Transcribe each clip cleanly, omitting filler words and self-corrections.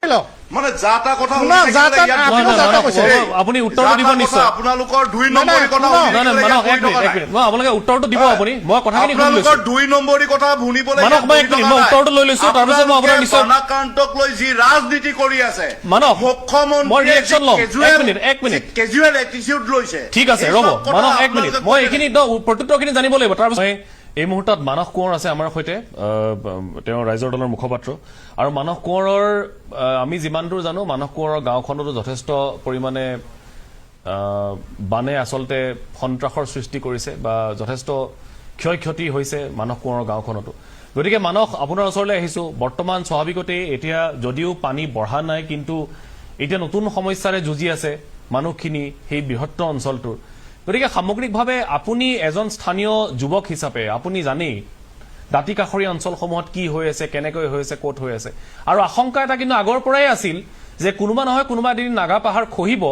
মানে যাতা কথা আপুনি উত্তৰটো দিব নিশ্চয় আপোনালোকৰ 2 নম্বৰী কথা মই আপোনালোকে উত্তৰটো দিব আপুনি মই কথাখিনি আপোনালোকৰ 2 নম্বৰী কথা শুনিবলৈ মানক মই উত্তৰটো লৈ লৈছো তাৰপিছত মই আপোনাৰ নিশ্চয় মানকান্তক লৈ যি ৰাজনীতি কৰি আছে মানক মই মুখ্যমন্ত্ৰী ৰিয়েকচন ল'ম এক মিনিট কেজুৱেল এটিটিউড লৈছে ঠিক আছে ৰ'ব মানক এক মিনিট মই এইখিনি প্ৰত্যুত্তৰখিনি জানিব লাগিব তাৰপিছত এই মুহূৰ্তত মানস কোঁৱৰ আছে আমাৰ সৈতে তেওঁ ৰাইজৰ দলৰ মুখপাত্ৰ আৰু মানস কোঁৱৰৰ আমি যিমান দূৰ জানো মানস কোঁৱৰৰ গাঁওখনতো যথেষ্ট পৰিমাণে বানে আচলতে সন্ত্ৰাসৰ সৃষ্টি কৰিছে বা যথেষ্ট ক্ষয় ক্ষতি হৈছে মানস কোঁৱৰৰ গাঁওখনতো গতিকে মানস আপোনাৰ ওচৰলৈ আহিছো বৰ্তমান স্বাভাৱিকতেই এতিয়া যদিও পানী বঢ়া নাই কিন্তু এতিয়া নতুন সমস্যাৰে যুঁজি আছে মানুহখিনি সেই বৃহত্তৰ অঞ্চলটোৰ গতিকে সামগ্ৰিকভাৱে আপুনি এজন স্থানীয় যুৱক হিচাপে আপুনি জানেই দাঁতি কাষৰীয়া অঞ্চলসমূহত কি হৈ আছে কেনেকৈ হৈ আছে ক'ত হৈ আছে আৰু আশংকা এটা কিন্তু আগৰ পৰাই আছিল যে কোনোবা নহয় কোনোবা এদিন নাগা পাহাৰ খহিব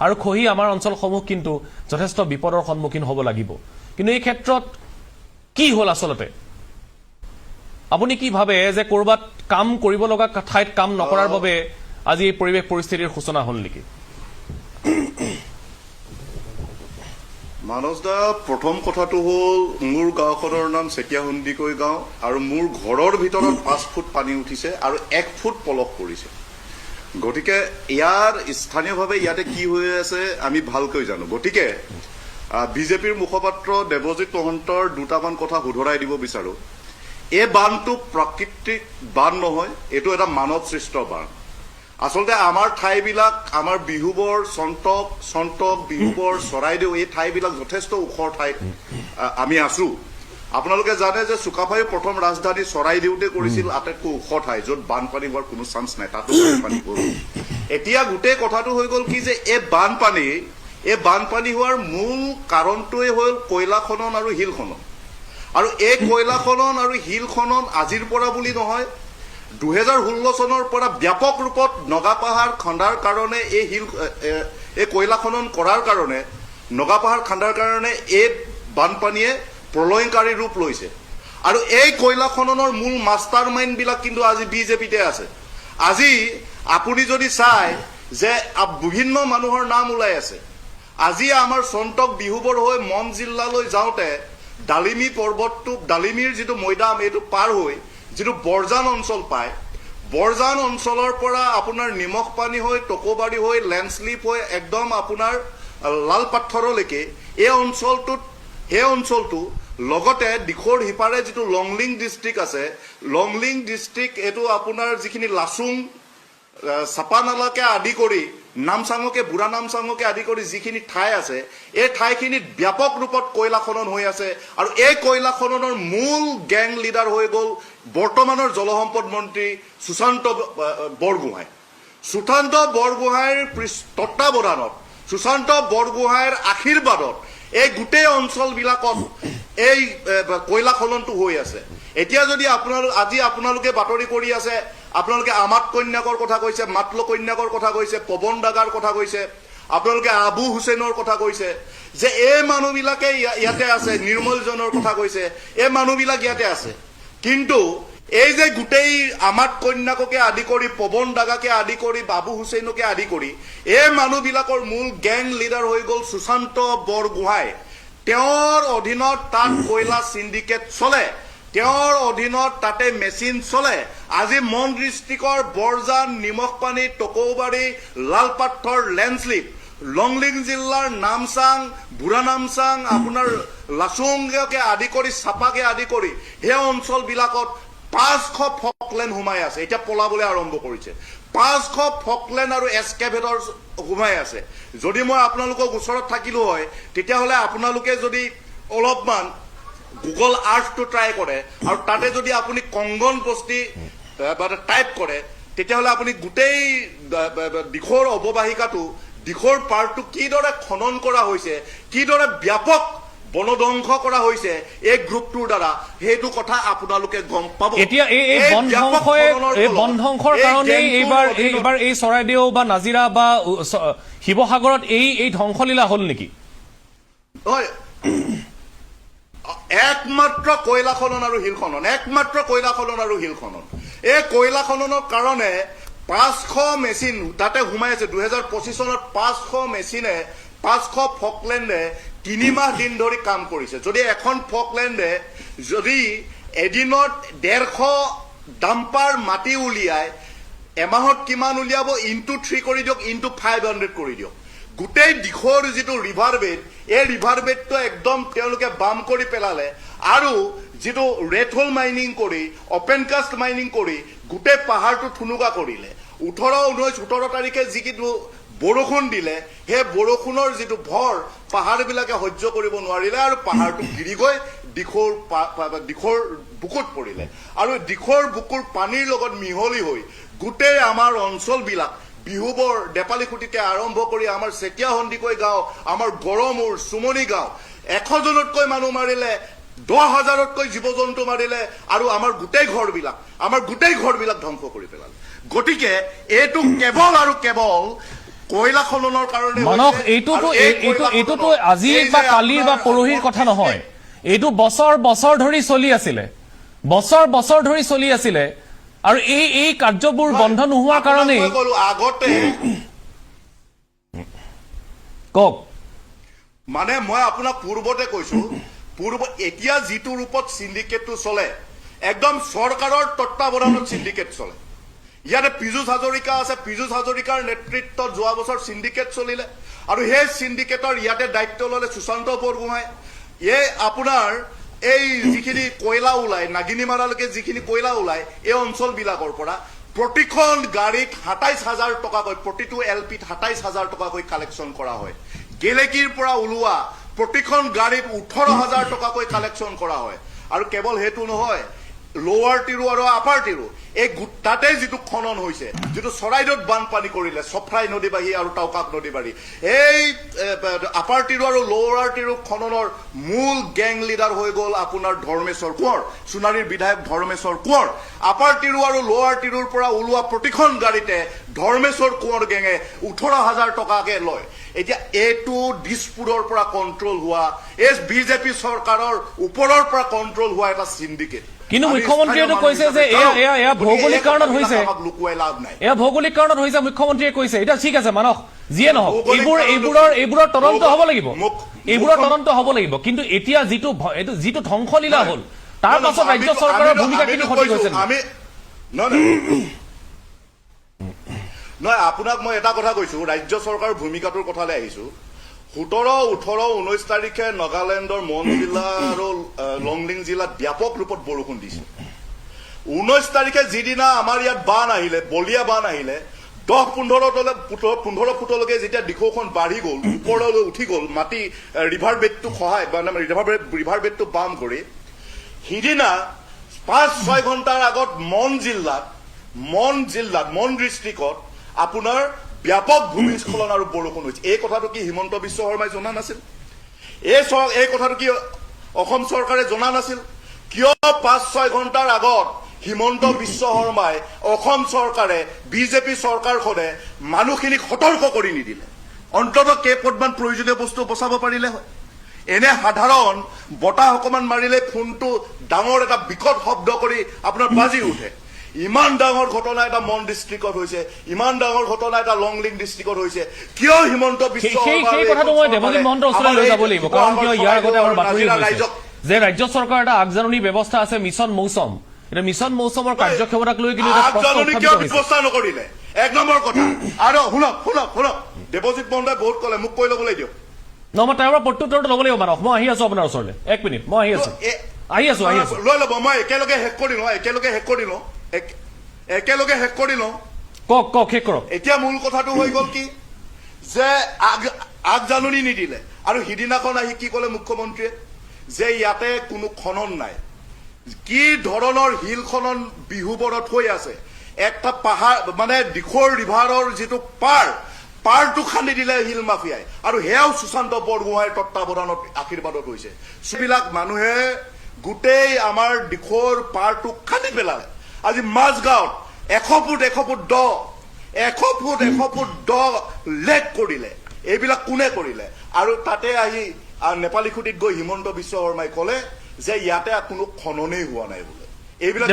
আৰু খহি আমাৰ অঞ্চলসমূহ কিন্তু যথেষ্ট বিপদৰ সন্মুখীন হ'ব লাগিব কিন্তু এই ক্ষেত্ৰত কি হ'ল আচলতে আপুনি কি ভাবে যে কৰবাত কাম কৰিব লগা ঠাইত কাম নকৰাৰ বাবে আজি এই পৰিৱেশ পৰিস্থিতিৰ সূচনা হ'ল নেকি মানস দা প্ৰথম কথাটো হ'ল মোৰ গাঁওখনৰ নাম চেতিয়াহুন্দিকৈ গাঁও আৰু মোৰ ঘৰৰ ভিতৰত 5 ফুট পানী উঠিছে আৰু 1 ফুট পলস পৰিছে গতিকে ইয়াৰ স্থানীয়ভাৱে ইয়াতে কি হৈ আছে আমি ভালকৈ জানো গতিকে বিজেপিৰ মুখপাত্ৰ দেৱজিৎ মহন্তৰ দুটামান কথা শুধৰাই দিব বিচাৰো এই বানটো প্ৰাকৃতিক বান নহয় এইটো এটা মানৱ সৃষ্ট বান আচলতে আমাৰ ঠাইবিলাক আমাৰ বিহুবৰ সন্তক বিহুবৰ চৰাইদেউ এই ঠাইবিলাক যথেষ্ট ওখৰ ঠাইত আমি আছো আপোনালোকে জানে যে চুকাফাই প্ৰথম ৰাজধানী চৰাইদেউতে কৰিছিল আটাইতকৈ ওখ ঠাই য'ত বানপানী হোৱাৰ কোনো চান্স নাই তাতো বানপানী হ'ল এতিয়া গোটেই কথাটো হৈ গ'ল কি যে এই বানপানী হোৱাৰ মূল কাৰণটোৱে হ'ল কয়লা খনন আৰু শিল খনন আৰু এই কয়লা খনন আৰু শিল খনন আজিৰ পৰা বুলি নহয় 2016 চনৰ পৰা ব্যাপক ৰূপত নগাপাহাৰ খন্দাৰ কাৰণে এই কয়লা খনন কৰাৰ কাৰণে নগাপাহাৰ খন্দাৰ কাৰণে এই বানপানীয়ে প্ৰলয়ংকাৰী ৰূপ লৈছে আৰু এই কয়লা খননৰ মূল মাষ্টাৰ মাইণ্ড বিলাক কিন্তু আজি বিজেপিতে আছে আজি আপুনি যদি চাই যে বিভিন্ন মানুহৰ নাম ওলাই আছে আজি আমাৰ সন্তক বিহুবৰ হৈ মন জিলালৈ যাওঁতে ডালিমি পৰ্বতটো ডালিমিৰ যিটো মৈদাম এইটো পাৰ হৈ যিটো বৰজান অঞ্চল পায় বৰজান অঞ্চলৰ পৰা আপোনাৰ নিমখ পানী হৈ টকোবাৰী হৈ লেণ্ডস্লিপ হৈ একদম আপোনাৰ লাল পাথৰলৈকে এই অঞ্চলটো লগতে দিখৰ হিপাৰে যিটো লংলিং ডিষ্ট্ৰিক্ট আছে লংলিং ডিষ্ট্ৰিক্ট এইটো আপোনাৰ যিখিনি লাচুং চাপানালাকে আদি কৰি নামচাঙকে বুঢ়া নামচাঙকে আদি কৰি যিখিনি ঠাই আছে এই ঠাইখিনিত ব্যাপক ৰূপত কয়লা খনন হৈ আছে আৰু এই কয়লা খননৰ মূল গেং লিডাৰ হৈ গ'ল বৰ্তমানৰ জলসম্পদ মন্ত্ৰী সুশান্ত বৰগোহাঁইৰ তত্বাৱধানত সুশান্ত বৰগোহাঁইৰ আশীৰ্বাদত এই গোটেই অঞ্চলবিলাকত এই কয়লা খননটো হৈ আছে এতিয়া যদি আজি আপোনালোকে বাতৰি কৰি আছে আপোনালোকে আমাত কন্যাকৰ কথা কৈছে মাতল কন্যাকৰ কথা কৈছে পৱন দাগাৰ কথা কৈছে আপোনালোকে আবু হুছেইনৰ কথা কৈছে যে এই মানুহবিলাকে ইয়াতে আছে নিৰ্মল জনৰ কথা কৈছে এই মানুহবিলাক ইয়াতে আছে কিন্তু এই যে গোটেই আমাত কন্যাককে আদি কৰি পৱন দাগাকে আদি কৰি বাবু হুছেইনকে আদি কৰি এই মানুহবিলাকৰ মূল গেং লিডাৰ হৈ গ'ল সুশান্ত বৰগোহাঁই তেওঁৰ অধীনত তাত কয়লা সিন্ডিকেট চলে তেওঁৰ অধীনত তাতে মেচিন চলে আজি মন ডিষ্ট্ৰিক্টৰ বৰজান নিমখ পানী টকৌবাৰী লালপাথৰ লেণ্ডস্লিপ লংলিং জিলাৰ নামচাং বুঢ়া নামচাং আপোনাৰ লাচুংকে আদি কৰি চাপাকে আদি কৰি সেই অঞ্চলবিলাকত 500 ফকলেন সোমাই আছে এতিয়া পলাবলৈ আৰম্ভ কৰিছে 500 ফকলেন আৰু এক্সকেভেটৰ সোমাই আছে যদি মই আপোনালোকক ওচৰত থাকিলো হয় তেতিয়াহ'লে আপোনালোকে যদি অলপমান গুগল আৰ্থটো ট্ৰাই কৰে আৰু তাতে যদি আপুনি কংগন বস্তি টাইপ কৰে তেতিয়াহ'লে আপুনি গোটেই দিখৰ অৱবাহিকাটো দিখৰ পাৰটো কিদৰে খনন কৰা হৈছে কিদৰে ব্যাপক বনধ্বংস কৰা হৈছে এই গ্ৰুপটোৰ দ্বাৰা সেইটো কথা আপোনালোকে গম পাব এতিয়া এই বনধ্বংসৰ কাৰণে এইবাৰ এই চৰাইদেউ বা নাজিৰা বা শিৱসাগৰত এই ধ্বংসলীলা হ'ল নেকি হয় একমাত্ৰ কয়লা খনন আৰু শিল খনন এই কয়লা খননৰ কাৰণে 500 মেচিন তাতে সোমাই আছে 2025 চনত 500 মেচিনে 500 ফকলেণ্ডে 3 মাহ দিন ধৰি কাম কৰিছে যদি এখন ফকলেণ্ডে যদি এদিনত 150 ডাম্পাৰ মাটি উলিয়াই এমাহত কিমান উলিয়াব ইনটু 3 কৰি দিয়ক ইনটু 500 কৰি দিয়ক গোটেই দিশৰ যিটো ৰিভাৰ বেড এই ৰিভাৰ বেডটো একদম তেওঁলোকে বাম কৰি পেলালে আৰু যিটো ৰেড হোল মাইনিং কৰি অপেন কাষ্ট মাইনিং কৰি গোটেই পাহাৰটো থুনুকা কৰিলে 18, 19, 17 তাৰিখে যিটো বৰষুণ দিলে সেই বৰষুণৰ যিটো ভৰ পাহাৰবিলাকে সহ্য কৰিব নোৱাৰিলে আৰু পাহাৰটো গিৰি গৈ দিখৰ বুকুত পৰিলে আৰু দিখৰ বুকুৰ পানীৰ লগত মিহলি হৈ গোটেই আমাৰ অঞ্চলবিলাক বিহুবৰ দেপালীখুটিতে আৰম্ভ কৰি আমাৰ চেতিয়া সন্দিকৈ গাঁও আমাৰ গড়মূৰ চুমনি গাঁও 100 জনতকৈ মানুহ মাৰিলে 10,000তকৈ জীৱ জন্তু মাৰিলে আৰু আমাৰ গোটেই ঘৰবিলাক ধ্বংস কৰি পেলালে গতিকে এইটো কেৱল আৰু কেৱল কয়লা খননৰ কাৰণে মানস এইটোতো আজি বা কালিৰ বা পৰহিৰ কথা নহয় এইটো বছৰ ধৰি চলি আছিলে আৰু এই কাৰ্যবোৰ বন্ধ নোহোৱাৰ কাৰণে আগতে কওক মানে মই আপোনাক পূৰ্বতে কৈছো এতিয়া যিটো ৰূপত সিন্ডিকেটটো চলে একদম চৰকাৰৰ তত্ত্বাৱধানত সিন্ডিকেট চলে ইয়াতে পীযুষ হাজৰিকা আছে পীযুষ হাজৰিকাৰ নেতৃত্বত যোৱা বছৰ সিন্ডিকেট চলিলে আৰু সেই সিন্ডিকেটৰ ইয়াতে দায়িত্ব ললে সুশান্ত বৰগোহাঁই আপোনাৰ এই যিখিনি কয়লা ওলাই নাগিনীমাৰালৈকে যিখিনি কয়লা ওলাই এই অঞ্চলবিলাকৰ পৰা প্ৰতিখন গাড়ীত 27,000 টকাকৈ প্ৰতিটো এলপিত 27,000 টকাকৈ কালেকশ্যন কৰা হয় গেলেকীৰ পৰা ওলোৱা প্ৰতিখন গাড়ীত 18,000 টকাকৈ কালেকশ্যন কৰা হয় আৰু কেৱল হেতু নহয় লোৱাৰ টিৰু আৰু আপাৰ টিৰু এই তাতে যিটো খনন হৈছে যিটো চৰাইদেউত বানপানী কৰিলে সফৰাই নদীবাহী আৰু টাউকাক নদীবাৰী এই আপাৰ টিৰু আৰু লোৱাৰ টিৰু খননৰ মূল গেং লিডাৰ হৈ গ'ল আপোনাৰ ধৰ্মেশ্বৰ কোঁৱৰ সোণাৰীৰ বিধায়ক ধৰ্মেশ্বৰ কোঁৱৰ আপাৰ টিৰু আৰু লোৱাৰ টিৰুৰ পৰা ওলোৱা প্ৰতিখন গাড়ীতে ধৰ্মেশ্বৰ কোঁৱৰ গেঙে 18,000 টকাকে লয় এতিয়া এইটো দিছপুৰৰ পৰা কণ্ট্ৰল হোৱা এই বিজেপি চৰকাৰৰ ওপৰৰ পৰা কণ্ট্ৰল হোৱা এটা সিন্ডিকেট কিন্তু মুখ্যমন্ত্ৰীয়ে কৈছে যে এয়া ভৌগোলিক কাৰণত হৈছে মুখ্যমন্ত্ৰীয়ে কৈছে এটা ঠিক আছে মানস যিয়ে নহওক এইবোৰৰ তদন্ত হ'ব লাগিব কিন্তু এতিয়া যিটো ধ্বংসলীলা হ'ল তাৰ পাছত ৰাজ্য চৰকাৰৰ ভূমিকা কিন্তু সঠিক হৈছে নহয় আপোনাক মই এটা কথা কৈছো ৰাজ্য চৰকাৰৰ ভূমিকাটোৰ কথালৈ আহিছো 17, 18, 19 তাৰিখে নাগালেণ্ডৰ মন জিলা আৰু লংলিং জিলাত ব্যাপক ৰূপত বৰষুণ দিছিল 19 তাৰিখে যিদিনা আমাৰ ইয়াত বান আহিলে বলিয়া বান আহিলে 10-15 ফুটলৈকে যেতিয়া দিখৌখন বাঢ়ি গ'ল ওপৰলৈ উঠি গ'ল মাটি ৰিভাৰ বেডটো খহাই মানে ৰিভাৰ বেডটো বাম কৰি সিদিনা 5-6 ঘণ্টাৰ আগত মন ডিষ্ট্ৰিক্টত আপোনাৰ ব্যাপক ভূমিস্খলন আৰু বৰষুণ হৈছে এই কথাটো কি হিমন্ত বিশ্ব শৰ্মাই জনা নাছিল এই কথাটো কি অসম চৰকাৰে জনা নাছিল কিয় 5-6 ঘণ্টাৰ আগত হিমন্ত বিশ্ব শৰ্মাই অসম চৰকাৰে বিজেপি চৰকাৰখনে মানুহখিনিক সতৰ্ক কৰি নিদিলে অন্ততঃ কেইপদমান প্ৰয়োজনীয় বস্তু বচাব পাৰিলে হয় এনে সাধাৰণ বতাহ অকমান মাৰিলে ফোনটো ডাঙৰ এটা বিকট শব্দ কৰি আপোনাৰ বাজি উঠে ইমান ডাঙৰ ঘটনা এটা মন ডিষ্ট্ৰিক্টত হৈছে ইমান ডাঙৰ ঘটনা এটা লংলিং ডিষ্ট্ৰিক্টত হৈছে কিয় হিমন্ত বিশ্ব সেই কথাটো মই দেৱজিৎ মহন্তৰ ওচৰলৈ লৈ যাব লাগিব কাৰণ কিয় ইয়াৰ আগতে আমাৰ বাতৰি হৈছে যে ৰাজ্য চৰকাৰৰ এটা আগজাননী ব্যৱস্থা আছে মিছন মৌচম এটা মিছন মৌচমৰ কাৰ্যক্ষমতাক লৈ কিন্তু আগজাননী কিয় ব্যৱস্থা নকৰিলে এক নম্বৰ কথা আৰু শুনক দেৱজিৎ মহন্তই বহুত ক'লে মোক কৈ ল'বলৈ দিয়ক মই তাৰ পৰা প্ৰত্যুত্তৰটো ল'ব লাগিব মানস মই আহি আছো আপোনাৰ ওচৰলৈ 1 মিনিট মই আহি আছো লৈ ল'ব মই একেলগে শেষ কৰি লওঁ কওক শেষ কৰক এতিয়া মূল কথাটো হৈ গ'ল কি যে আগজাননী নিদিলে আৰু সিদিনাখন আহি কি ক'লে মুখ্যমন্ত্ৰীয়ে যে ইয়াতে কোনো খনন নাই কি ধৰণৰ হিল খনন বিহুবৰত হৈ আছে একটা পাহাৰ মানে দিখৰ ৰিভাৰৰ যিটো পাৰটো খান্দি দিলে হিল মাফিয়াই আৰু সেয়াও সুশান্ত বৰগোহাঁইৰ তত্ত্বাৱধানত আশীৰ্বাদত হৈছে সেইবিলাক মানুহে গোটেই আমাৰ দিখৰ পাৰটো খান্দি পেলালে আজি মাজগাঁৱত 100 ফুট দ লেক কৰিলে এইবিলাক কোনে কৰিলে আৰু তাতে আহি নেপালীখুটিত গৈ হিমন্ত বিশ্ব শৰ্মাই ক'লে যে ইয়াতে কোনো খননেই হোৱা নাই বোলে এইবিলাক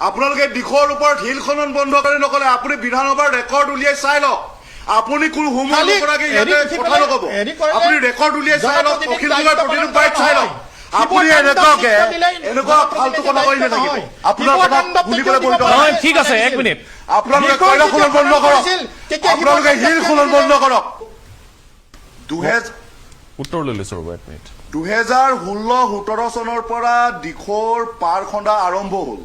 আপোনালোকে দিশৰ ওপৰত হিল খনন বন্ধ কৰি নকলে আপুনি বিধানসভাৰ ৰেকৰ্ড উলিয়াই চাই লওক আপুনি কোনো হোমৱৰ্ক নকৰাকে ইয়াতে কথা নকব আপুনি ৰেকৰ্ড উলিয়াই চাই লওক অখিল গগৈৰ প্ৰতিটো বাইট চাই লওক আপুনি এনেকুৱা ফাল্টু কথা কৈ নাথাকিব আপোনাৰ কথা শুনিবলৈ বৈধ নহয় ঠিক আছে এক মিনিট আপোনালোকে কয়লা খনন বন্ধ কৰক আপোনালোকে হিল খনন বন্ধ কৰক উত্তৰ লৈ লৈছো ৰ'ব এক মিনিট 2016-17 চনৰ পৰা দিশৰ পাৰ খন্দা আৰম্ভ হ'ল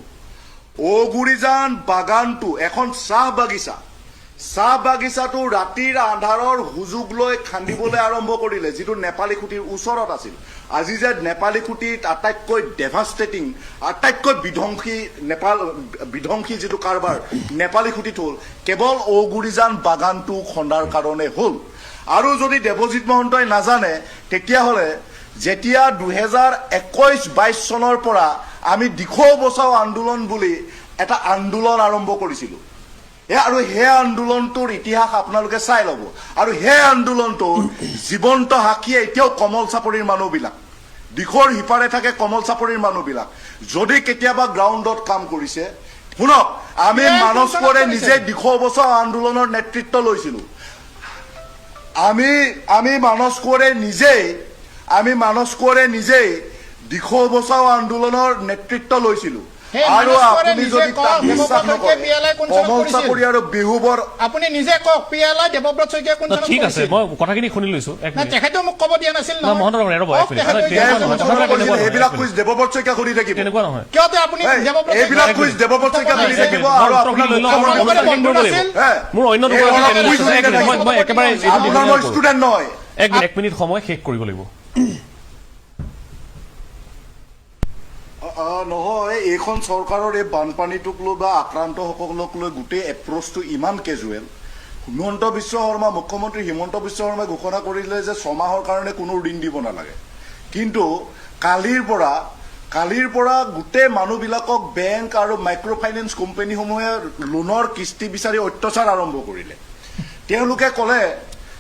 অগুৰিজান বাগানটো এখন চাহ বাগিচাটো ৰাতিৰ আন্ধাৰৰ সুযোগ লৈ খান্দিবলৈ আৰম্ভ কৰিলে যিটো নেপালী খুঁটিৰ ওচৰত আছিল আজি যে নেপালী খুঁটিত আটাইতকৈ ডেভাষ্টেটিং আটাইতকৈ বিধ্বংসী যিটো কাৰবাৰ নেপালী খুঁটিত হ'ল কেৱল অগুৰিজান বাগানটো খন্দাৰ কাৰণে হ'ল আৰু যদি দেৱজিৎ মহন্তই নাজানে তেতিয়াহ'লে যেতিয়া 2021-22 চনৰ পৰা আমি দিখৌ বচাও আন্দোলন বুলি এটা আন্দোলন আৰম্ভ কৰিছিলোঁ আৰু সেই আন্দোলনটোৰ ইতিহাস আপোনালোকে চাই ল'ব আৰু সেই আন্দোলনটোৰ জীৱন্ত সাক্ষী এতিয়াও কমল চাপৰিৰ মানুহবিলাক দিশৰ সিপাৰে থাকে কমল চাপৰিৰ মানুহবিলাক যদি কেতিয়াবা গ্ৰাউণ্ডত কাম কৰিছে শুনক আমি মানস কোঁৱৰে নিজে দিখৌ বচাও আন্দোলনৰ নেতৃত্ব লৈছিলোঁ আমি মানস কোঁৱৰে নিজেই দিখৌ বচাও আন্দোলনৰ নেতৃত্ব লৈছিলোঁ আৰু আপুনি যদি বিশ্বাস নকৰে কমল চাপৰি আৰু বিহুবৰ আপুনি নিজে কওক পিয়ালা দেৱব্ৰত শইকীয়া কোন চনত ঠিক আছে মই কথাখিনি শুনি লৈছো এক মিনিট তেখেতে মোক ক'ব দিয়া নাছিল না মহন্ত ৰ'ব এক মিনিট এইবিলাক কুইজ দেৱব্ৰত শইকীয়া কৰি থাকিব তেনেকুৱা নহয় কিয়তে আপুনি দেৱব্ৰত এইবিলাক কুইজ দেৱব্ৰত শইকীয়া কৰি থাকিব আৰু আপোনাৰ মোৰ অন্য মই একেবাৰে আপোনাৰ মই ষ্টুডেণ্ট নহয় এক মিনিট সময় শেষ কৰিব লাগিব নহয় এইখন চৰকাৰৰ এই বানপানীটোক লৈ বা আক্ৰান্তসকলক লৈ গোটেই এপ্ৰ'চটো ইমান কেজুৱেল মুখ্যমন্ত্ৰী হিমন্ত বিশ্ব শৰ্মাই ঘোষণা কৰিলে যে 6 মাহৰ কাৰণে কোনো ঋণ দিব নালাগে কিন্তু কালিৰ পৰা গোটেই মানুহবিলাকক বেংক আৰু মাইক্ৰ' ফাইনেন্স কোম্পানীসমূহে লোনৰ কিস্তি বিচাৰি অত্যাচাৰ আৰম্ভ কৰিলে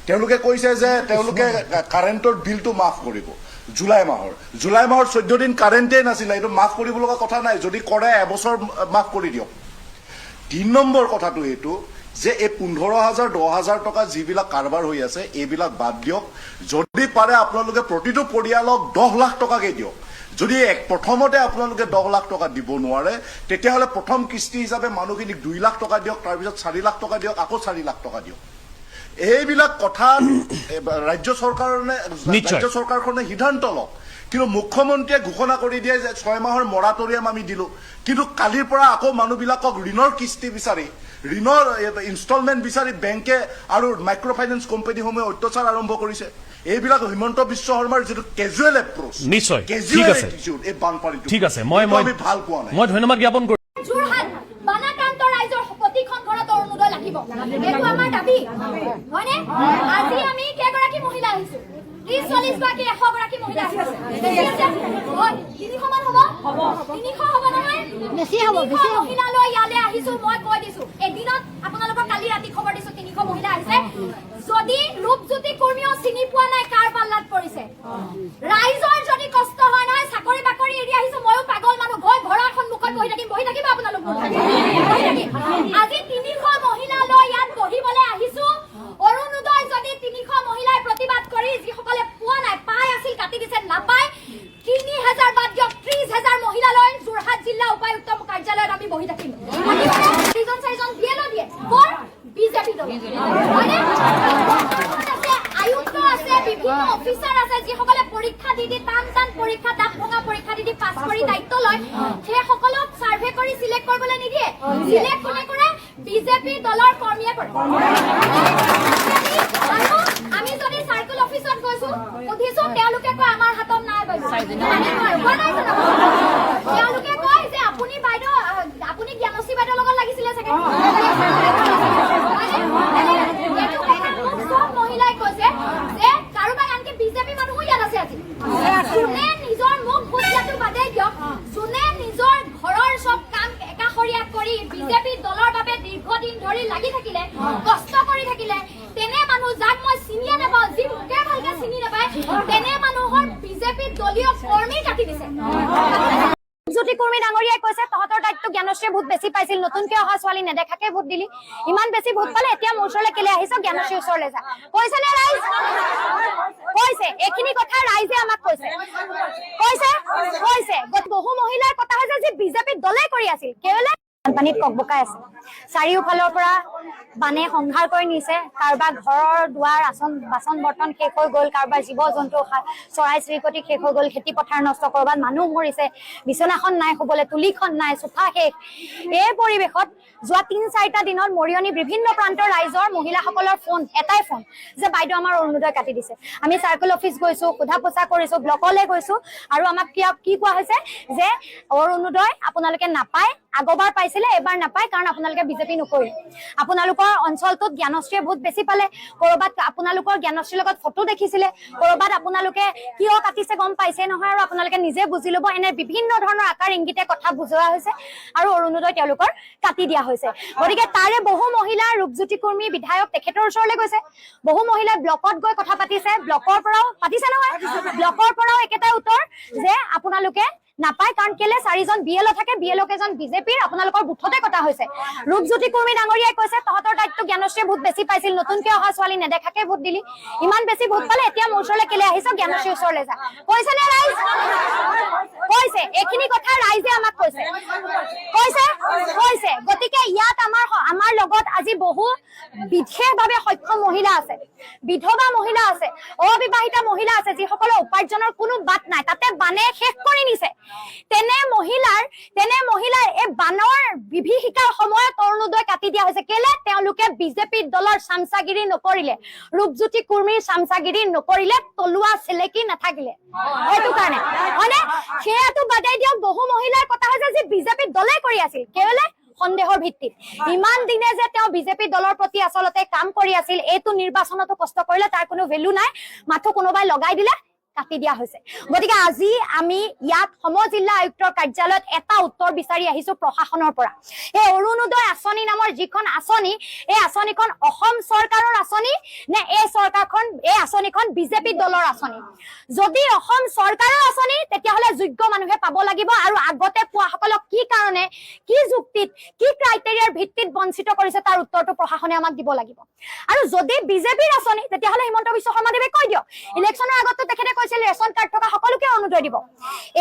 তেওঁলোকে কৈছে যে তেওঁলোকে কাৰেণ্টৰ বিলটো মাফ কৰিব জুলাই মাহৰ 14 দিন কাৰেণ্টেই নাছিলে এইটো মাফ কৰিব লগা কথা নাই যদি কৰে এবছৰ মাফ কৰি দিয়ক 3 নম্বৰ কথাটো এইটো যে এই 15,000 10,000 টকা যিবিলাক কাৰবাৰ হৈ আছে এইবিলাক বাদ দিয়ক যদি পাৰে আপোনালোকে প্ৰতিটো পৰিয়ালক 10 লাখ টকাকে দিয়ক যদি প্ৰথমতে আপোনালোকে 10 লাখ টকা দিব নোৱাৰে তেতিয়াহ'লে প্ৰথম কিস্তি হিচাপে মানুহখিনিক 2 লাখ টকা দিয়ক তাৰপিছত 4 লাখ টকা দিয়ক আকৌ 4 লাখ টকা দিয়ক এইবিলাক কথা ৰাজ্য চৰকাৰখনে সিদ্ধান্ত লওক কিন্তু মুখ্যমন্ত্ৰীয়ে ঘোষণা কৰি দিয়ে যে 6 মাহৰ মৰাটৰিয়াম আমি দিলোঁ কিন্তু কালিৰ পৰা আকৌ মানুহবিলাকক ঋণৰ কিস্তি বিচাৰি ঋণৰ ইনষ্টলমেণ্ট বিচাৰি বেংকে আৰু মাইক্ৰ' ফাইনেন্স কোম্পানীসমূহে অত্যাচাৰ আৰম্ভ কৰিছে এইবিলাক হিমন্ত বিশ্ব শৰ্মাৰ যিটো কেজুৱেল এপ্ৰ'চ নিশ্চয় ঠিক আছে এই বানপানীটো ঠিক আছে মই ভাল পোৱা নাই মই ধন্যবাদ জ্ঞাপন কৰিম বানাক্ৰান্ত ৰাইজৰ প্ৰতিখন ঘৰত অৰুণোদয় লাগিব এইটো আমাৰ দাবী হয়নে আজি আমি কেইগৰাকী মহিলা আহিছো 30-40 গৰাকী 100 গৰাকী মহিলা আহিছে 300 মান হ'ব 300 হ'ব নহয় বেছি হ'ব মহিলা লৈ ইয়ালে আহিছো মই কৈ দিছো এদিনত আপোনালোকক কালি ৰাতি খবৰ দিছো 300 মহিলা আহিছে যদি ৰূপজ্যোতি কুৰ্মীও চিনি পোৱা নাই কাৰ পাল্লাত পৰিছে ৰাইজৰ যদি কষ্ট হয় নহয় চাকৰি বাকৰি এৰি আহিছো ময়ো পাগল মানুহ গৈ ঘৰৰ সন্মুখত বহি থাকিব আপোনালোক আজি 300 মহিলা লৈ ইয়াত বহিবলৈ আহিছো অৰুণোদয় যদি 300 মহিলাই প্ৰতিবাদ কৰি যিসকলে পোৱা নাই পাই আছিল কাটি দিছে নাপায় 3,000 বাদ দিয়ক 30,000 মহিলালৈ যোৰহাট জিলা উপায়ুক্ত কাৰ্যালয়ত আমি বহি থাকিম 3-4জন বিএলও দিয়ে বৰ বিজেপি দল আয়ুক্ত আছে বিভিন্ন অফিচাৰ আছে যিসকলে পৰীক্ষা দি টান পৰীক্ষা দাঁত ভঙা পৰীক্ষা দি পাছ কৰি দায়িত্ব লয় সেইসকলক চাৰ্ভে কৰি চিলেক্ট কৰিবলৈ নিদিয়ে চিলেক্ট কোনে কৰে বিজেপি দলৰ কৰ্মীয়ে কৰে আৰু আমি যদি চাৰ্কেল অফিচত গৈছো সুধিছো তেওঁলোকে কয় আমাৰ হাতত নাই তেওঁলোকে কয় যে আপুনি বাইদেউ আপুনি জ্ঞানশ্ৰী বাইদেউৰ লগত লাগিছিলে চাগে মহিলাই কৈছে যে কাৰোবাক আনকি বিজেপি মানুহো ইয়াত আছে আজি যোনে নিজৰ মুখ বুজিয়াটো বাদেই দিয়ক যোনে নিজৰ ঘৰৰ চব কাম একাষৰীয়া কৰি বিজেপি দলৰ বাবে দীৰ্ঘদিন ধৰি লাগি থাকিলে কষ্ট কৰি থাকিলে তেনে মানুহ যাক মই চিনিয়ে নাপাওঁ যি মোকে ভালকে চিনি নাপায় তেনে মানুহৰ বিজেপি দলীয় কৰ্মী কাটি দিছে জ্যোতি কুৰ্মী ডাঙৰীয়াই কৈছে তহঁতৰ দায়িত্ব জ্ঞানশ্ৰীয়ে ভোট বেছি পাইছিল নতুনকৈ অহা ছোৱালী নেদেখাকে ভোট দিলি ইমান বেছি ভোট পালে এতিয়া মোৰ ওচৰলৈ কেলে আহিছ জ্ঞানশ্ৰীৰ ওচৰলৈ যা কৈছে নে ৰাইজ কৈছে এইখিনি কথা ৰাইজে আমাক কৈছে বহু মহিলাৰ কথা হৈছে যে বিজেপি দলে কৰি আছিল কেৱলে বানপানীত ককবকাই আছে চাৰিওফালৰ পৰা বানে সংহাৰ কৰি নিছে কাৰোবাৰ ঘৰৰ দুৱাৰ বাচন বৰ্তন শেষ হৈ গ'ল কাৰোবাৰ জীৱ জন্তু চৰাই চিৰিকটি শেষ হৈ গ'ল খেতি পথাৰ নষ্ট কৰবাত মানুহ মৰিছে বিচনাখন নাই শুবলৈ তুলিখন নাই চোফা শেষ এই পৰিৱেশত যোৱা ৩-৪টা দিনত মৰিয়নি বিভিন্ন প্ৰান্তৰ ৰাইজৰ মহিলাসকলৰ ফোন এটাই ফোন যে বাইদেউ আমাৰ অৰুণোদয় কাটি দিছে আমি চাৰ্কল অফিচ গৈছো সোধা পোছা কৰিছো ব্লকলৈ গৈছো আৰু আমাক কি কোৱা হৈছে যে অৰুণোদয় আপোনালোকে নাপায় আগবাৰ পাইছিলে এবাৰ নাপায় কাৰণ আপোনালোকে বিজেপি নকৰিলে আপোনালোকৰ অঞ্চলটোত জ্ঞানশ্ৰীয়ে ভোট বেছি পালে কৰবাত আপোনালোকৰ জ্ঞানশ্ৰীৰ লগত ফটো দেখিছিলে কৰবাত আপোনালোকে কিয় কাটিছে গম পাইছে নহয় আৰু আপোনালোকে নিজে বুজি ল'ব এনে বিভিন্ন ধৰণৰ আকাৰ ইংগিতে কথা বুজোৱা হৈছে আৰু অৰুণোদয় তেওঁলোকৰ কাটি দিয়া হৈছে গতিকে তাৰে বহু মহিলা ৰূপজ্যোতি কুৰ্মী বিধায়ক তেখেতৰ ওচৰলৈ গৈছে বহু মহিলাই ব্লকত গৈ কথা পাতিছে ব্লকৰ পৰাও পাতিছে নহয় ব্লকৰ পৰাও একেটাই উত্তৰ যে আপোনালোকে নাপায় কাৰণ কেলে 4জন বিএল থাকে বিএলক এজন বিজেপিৰ আপোনালোকৰ বুথতে কথা হৈছে ৰূপজ্যোতি কুৰ্মী ডাঙৰীয়াই কৈছে তহঁতৰ দায়িত্ব জ্ঞানশ্ৰীয়ে ভোট বেছি পাইছিল নতুনকৈ অহা ছোৱালী নেদেখাকে ভোট দিলি ইমান বেছি ভোট পালে এতিয়া মোৰ ওচৰলৈ কেলে আহিছ জ্ঞানশ্ৰীৰ ওচৰলৈ যা কৈছে নে ৰাইজ কৈছে এইখিনি কথা ৰাইজে আমাক কৈছে গতিকে ইয়াত আমাৰ লগত আজি বহু বিশেষভাৱে সক্ষম মহিলা আছে বিধৱা মহিলা আছে অবিবাহিতা মহিলা আছে যিসকলৰ উপাৰ্জনৰ কোনো বাট নাই তাতে বানে শেষ কৰি নিছে তেনে মহিলাৰ এই বানৰ বিভীষিকাৰ সময়ত অৰুণোদয় কাটি দিয়া হৈছে কেলে তেওঁলোকে বিজেপি দলৰ চামচাগিৰি নকৰিলে ৰূপজ্যোতি কুৰ্মীৰ চামচাগিৰি নকৰিলে তলুৱা চেলেকি নাথাকিলে সেইটো কাৰণে হয়নে সেয়াটো বাদাই দিয়ক বহু মহিলাৰ কথা হৈছে যে বিজেপি দলে কৰি আছিল কেৱলে সন্দেহৰ ভিত্তিত ইমান দিনে যে তেওঁ বিজেপি দলৰ প্ৰতি আচলতে কাম কৰি আছিল এইটো নিৰ্বাচনতো কষ্ট কৰিলে তাৰ কোনো ভেলু নাই মাথো কোনোবাই লগাই দিলে কাটি দিয়া হৈছে গতিকে আজি আমি ইয়াত সমজিল্লা আয়ুক্তৰ কাৰ্যালয়ত এটা উত্তৰ বিচাৰি আহিছো প্ৰশাসনৰ পৰা এই অৰুণোদয় আঁচনি নামৰ যিখন আঁচনি এই আঁচনিখন অসম চৰকাৰৰ আঁচনি নে এই আঁচনিখন বিজেপি দলৰ আঁচনি যদি অসম চৰকাৰৰ আঁচনি তেতিয়াহ'লে যোগ্য মানুহে পাব লাগিব আৰু আগতে পোৱাসকলক কি কাৰণে কি যুক্তিত কি ক্ৰাইটেৰিয়াৰ ভিত্তিত বঞ্চিত কৰিছে তাৰ উত্তৰটো প্ৰশাসনে আমাক দিব লাগিব আৰু যদি বিজেপিৰ আঁচনি তেতিয়াহ'লে হিমন্ত বিশ্ব শৰ্মাদেৱে কৈ দিয়ক ইলেকশ্যনৰ আগতো তেখেতে ৰেচন কাৰ্ড থকা সকলোকে অৰুণোদয় দিব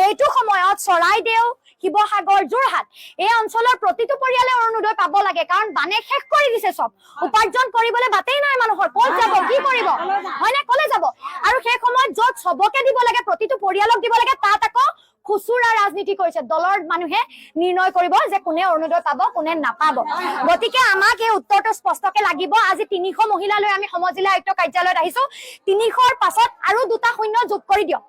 এইটো সময়ত চৰাইদেউ শিৱসাগৰ যোৰহাট এই অঞ্চলৰ প্ৰতিটো পৰিয়ালে অৰুণোদয় পাব লাগে কাৰণ বানে শেষ কৰি দিছে চব উপাৰ্জন কৰিবলৈ বাটেই নাই মানুহৰ ক'ত যাব কি কৰিব হয়নে ক'লে যাব আৰু সেই সময়ত য'ত চবকে দিব লাগে প্ৰতিটো পৰিয়ালক দিব লাগে তাত আকৌ খুচুৰা ৰাজনীতি কৰিছে দলৰ মানুহে নিৰ্ণয় কৰিব যে কোনে অৰুণোদয় পাব কোনে নাপাব গতিকে আমাক এই উত্তৰটো স্পষ্টকে লাগিব আজি 300 মহিলালৈ আমি সমজিলা আয়ুক্ত কাৰ্যালয়ত আহিছো 300ৰ পাছত আৰু 2টা শূন্য যোগ কৰি দিয়ক